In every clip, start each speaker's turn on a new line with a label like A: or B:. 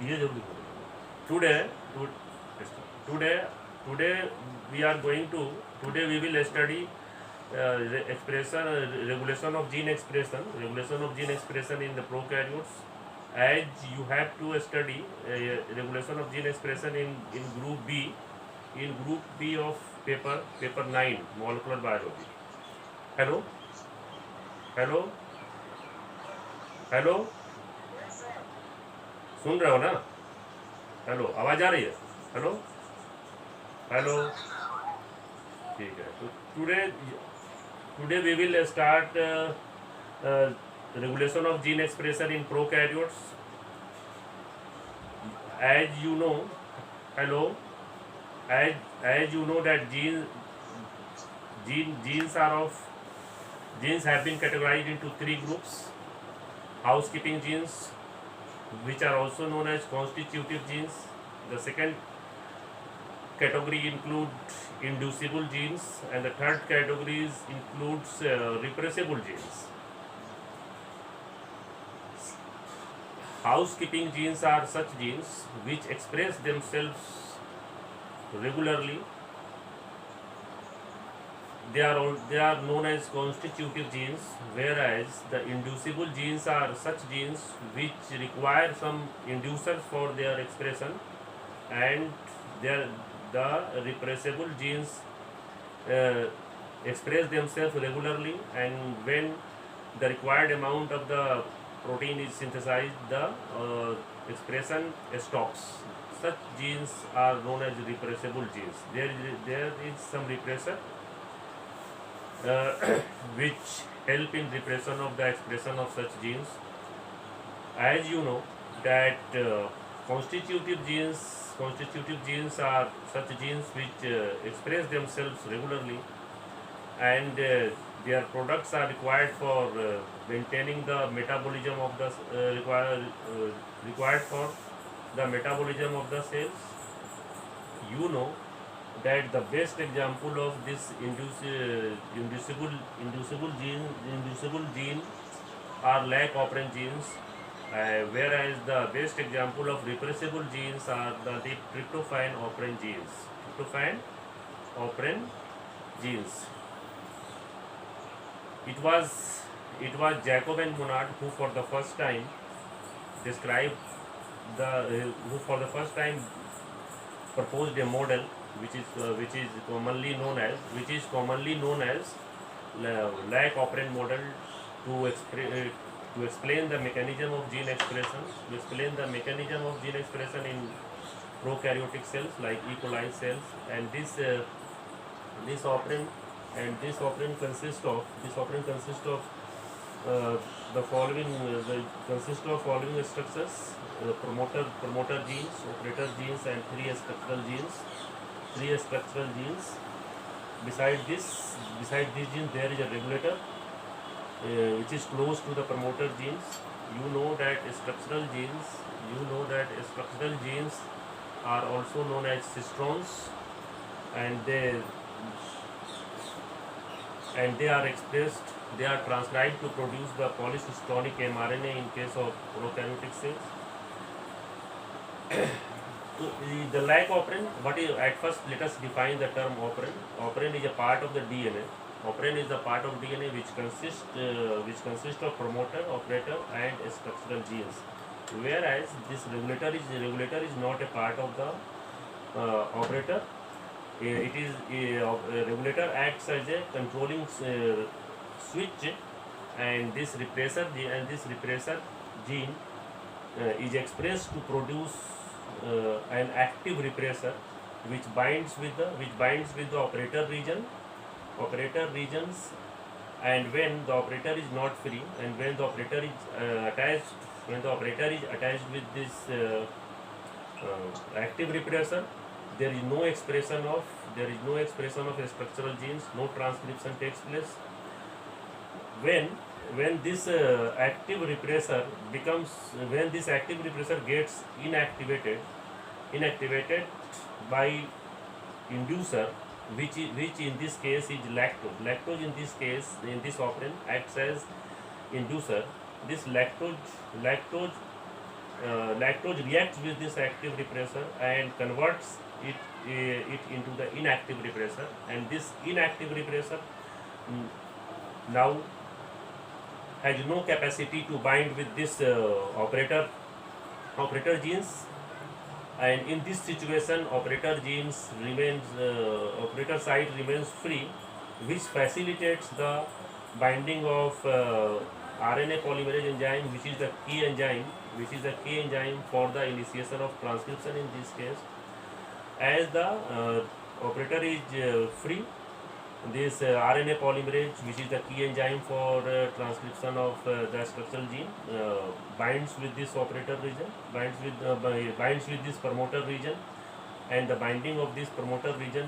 A: ये जरूरी बोलो। Today today we are going to today we will study expression regulation of gene expression in the prokaryotes, as you have to study regulation of gene expression in group B of paper 9 molecular biology. Hello, hello, hello, सुन रहे हो ना? Hello, आवाज आ रही है? Hello, hello, ठीक है। तो today today we will start regulation of gene expression in prokaryotes. As you know, hello, as you know that genes have been categorized into three groups: housekeeping genes, which are also known as constitutive genes. The second category includes inducible genes, and the third category includes repressible genes. Housekeeping genes are such genes which express themselves regularly. They are known as constitutive genes, whereas the inducible genes are such genes which require some inducers for their expression, and the repressible genes express themselves regularly, and when the required amount of the protein is synthesized, the expression stops. Such genes are known as repressible genes. There is some repressor which help in repression of the expression of such genes. As you know that constitutive genes are such genes which express themselves regularly, and their products are required for maintaining the metabolism of the required for the metabolism of the cells. You know that the best example of this inducible gene are lac operin genes, whereas the best example of repressible genes are the tryptophan operin genes. It was Jacob and Monod who for the first time described proposed a model which is commonly known as lac operin model to explain the mechanism of gene expression in prokaryotic cells like E. coli cells. And this operin consists of the following structures: promoter genes, operator genes, and three structural genes. Besides these genes, there is a regulator which is close to the promoter genes. You know that structural genes are also known as cistrons, and they are transcribed to produce the polycistronic mRNA in case of prokaryotic cells. The lac operin, at first let us define the term operin. Operin is a part of the DNA. Operin is the part of DNA which consists of promoter, operator, and structural genes. Whereas this regulator is not a part of the operator. It is a regulator acts as a controlling switch, and this repressor gene is expressed to produce an active repressor which binds with the operator regions. And when the operator is not free, and when the operator is attached with this active repressor, there is no expression of structural genes. No transcription takes place. When this active repressor gets inactivated by inducer, which in this case is lactose in this operin acts as inducer. This lactose lactose reacts with this active repressor and converts it into the inactive repressor, and this inactive repressor mm, now has no capacity to bind with this operator genes, and in this situation operator site remains free, which facilitates the binding of RNA polymerase enzyme, which is the key enzyme for the initiation of transcription in this case. As the operator is free, this RNA polymerase, which is the key enzyme for transcription of the structural gene, binds with this operator region, binds with this promoter region, and the binding of this promoter region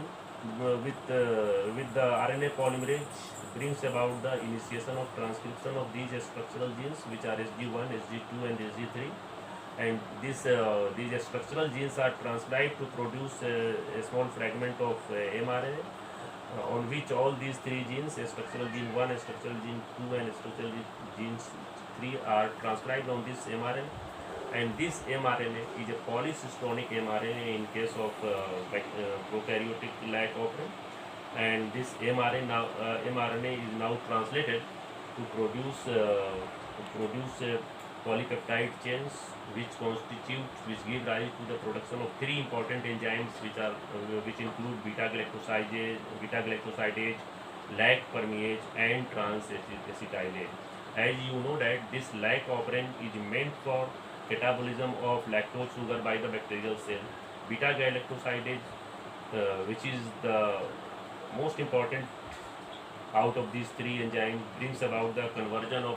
A: with the RNA polymerase brings about the initiation of transcription of these structural genes, which are SG1, SG2, and SG3. And these structural genes are transcribed to produce a small fragment of mRNA, on which all these three genes, structural gene 1, structural gene 2, and structural gene 3, are transcribed on this mRNA. And this mRNA is a polycystonic mRNA in case of prokaryotic lac operant, and this mRNA is now translated to produce polypeptide chains, which give rise to the production of three important enzymes, which include beta galactosidase, lac permease, and trans-acetylase. As you know that this lac operant is meant for catabolism of lactose sugar by the bacterial cell. Beta galactosidase, which is the most important out of these three enzymes, brings about the conversion of